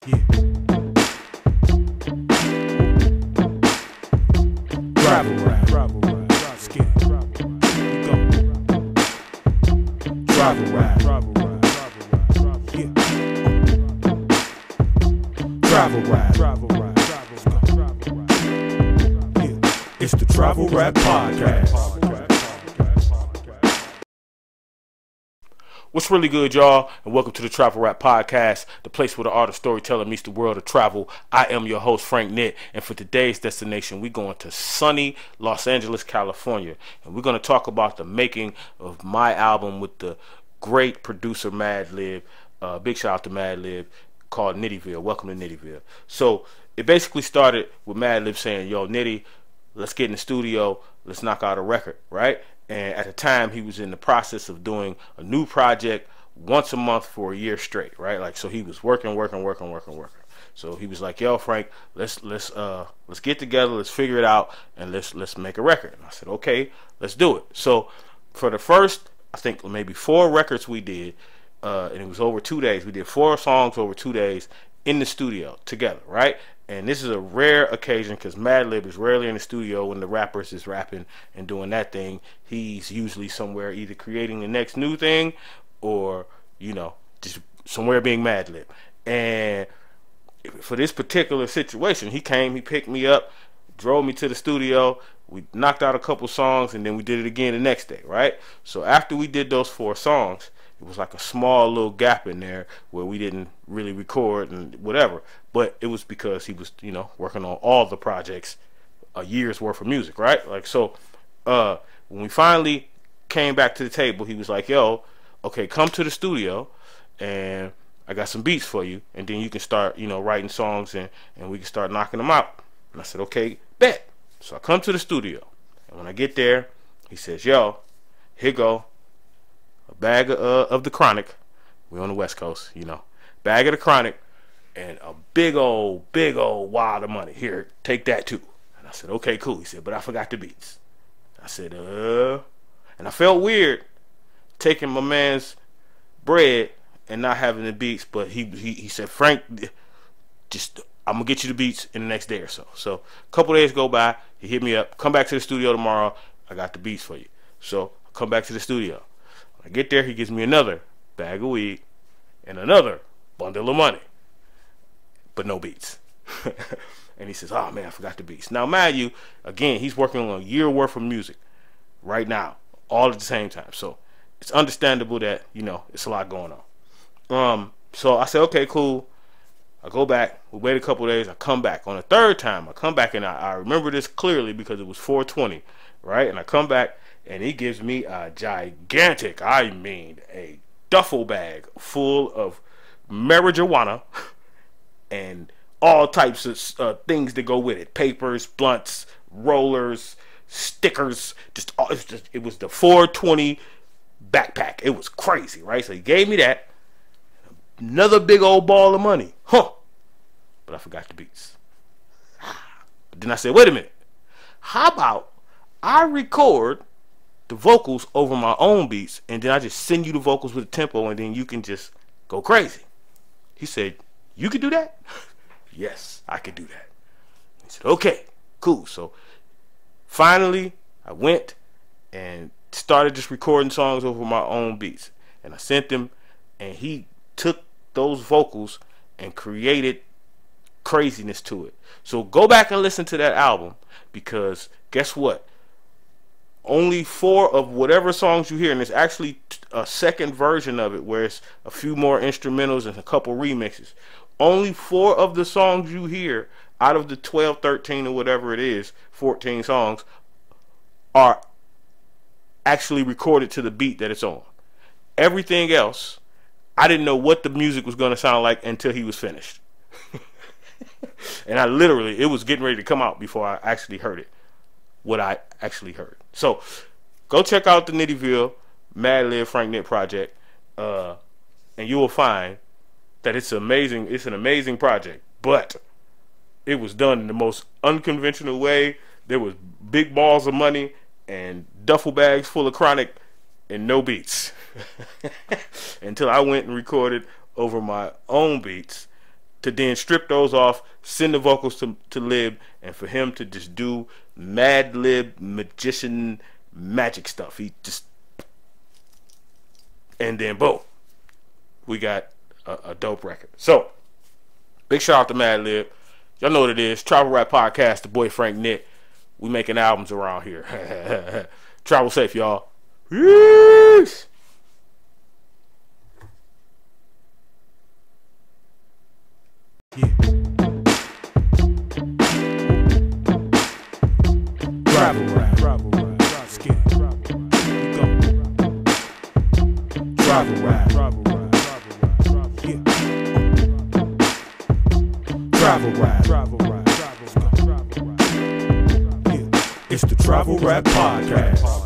Yeah. Travel rap. Skin. We go. Travel rap. Yeah. Travel rap. Yeah. It's the Travel Rap Podcast. What's really good, y'all, and welcome to the Travel Rap Podcast, the place where the art of storytelling meets the world of travel. I am your host, Frank Nitt, and for today's destination, we're going to sunny Los Angeles, California, and we're going to talk about the making of my album with the great producer Madlib. Big shout out to Madlib, called Nittyville. Welcome to Nittyville. So it basically started with Madlib saying, "Yo, Nitty, let's get in the studio, let's knock out a record," right? And at the time, he was in the process of doing a new project once a month for a year straight, right? Like, so he was working. So he was like, "Yo, Frank, let's get together, let's figure it out, and let's make a record." And I said, "Okay, let's do it." So for the first, I think maybe 4 records we did, and it was over 2 days. We did 4 songs over 2 days in the studio together, right? And this is a rare occasion because Madlib is rarely in the studio when the rappers is rapping and doing that thing. He's usually somewhere either creating the next new thing or, you know, just somewhere being Madlib. And for this particular situation, he came, he picked me up, drove me to the studio. We knocked out a couple songs and then we did it again the next day, right? So after we did those 4 songs, it was like a small little gap in there where we didn't really record and whatever. But it was because he was, you know, working on all the projects, a year's worth of music, right? Like, so when we finally came back to the table, he was like, "Yo, okay, come to the studio and I got some beats for you, and then you can start, you know, writing songs and we can start knocking them out." And I said, "Okay, bet." So I come to the studio, and when I get there, he says, "Yo, here go a bag of the Chronic." We're on the West Coast, you know. Bag of the Chronic and a big old wad of money. "Here, take that too." And I said, "Okay, cool." He said, "But I forgot the beats." I said, and I felt weird taking my man's bread and not having the beats, but he said, "Frank, just I'm gonna get you the beats in the next day or so." So a couple days go by, he hit me up, "Come back to the studio tomorrow, I got the beats for you." So I come back to the studio. When I get there, he gives me another bag of weed and another bundle of money, but no beats. And he says, "Oh man, I forgot the beats." Now mind you, again, he's working on a year worth of music right now, all at the same time. So it's understandable that, you know, it's a lot going on. So I said, "Okay, cool." I go back, we wait a couple days, I come back. On the 3rd time, I come back, and I remember this clearly because it was 420, right? And I come back, and he gives me a gigantic, I mean a duffel bag full of marijuana and all types of things that go with it. Papers, blunts, rollers, stickers, it was the 420 backpack. It was crazy, right? So he gave me that. Another big old ball of money. But I forgot the beats. But then I said, "Wait a minute. How about I record the vocals over my own beats, and then I just send you the vocals with the tempo, and then you can just go crazy?" He said, "You could do that?" Yes, I could do that. He said, "Okay, cool." So finally, I went and started just recording songs over my own beats, and I sent them, and he took those vocals and created craziness to it. So go back and listen to that album, because guess what? Only 4 of whatever songs you hear, and there's actually a second version of it where it's a few more instrumentals and a couple remixes. Only 4 of the songs you hear out of the 12, 13, or whatever it is, 14 songs, are actually recorded to the beat that it's on. Everything else, I didn't know what the music was going to sound like until he was finished. And I literally, it was getting ready to come out before I actually heard it, what I actually heard. So go check out the Nittyville Madlib Frank Nitt project, and you will find that it's amazing. It's an amazing project, but it was done in the most unconventional way. There was big balls of money and duffel bags full of Chronic and no beats. Until I went and recorded over my own beats to then strip those off, send the vocals to Lib, and for him to just do Madlib magician magic stuff. He just, and then boom, we got a dope record. So big shout out to Madlib. Y'all know what it is. Travel Rap Podcast, the boy Frank Nitt. We making albums around here. Travel safe, y'all. Peace. Yeah. Travel rap, travel rap, skin, travel rap, travel rap, yeah. Travel rap, travel rap, yeah. It's the Travel Rap Podcast.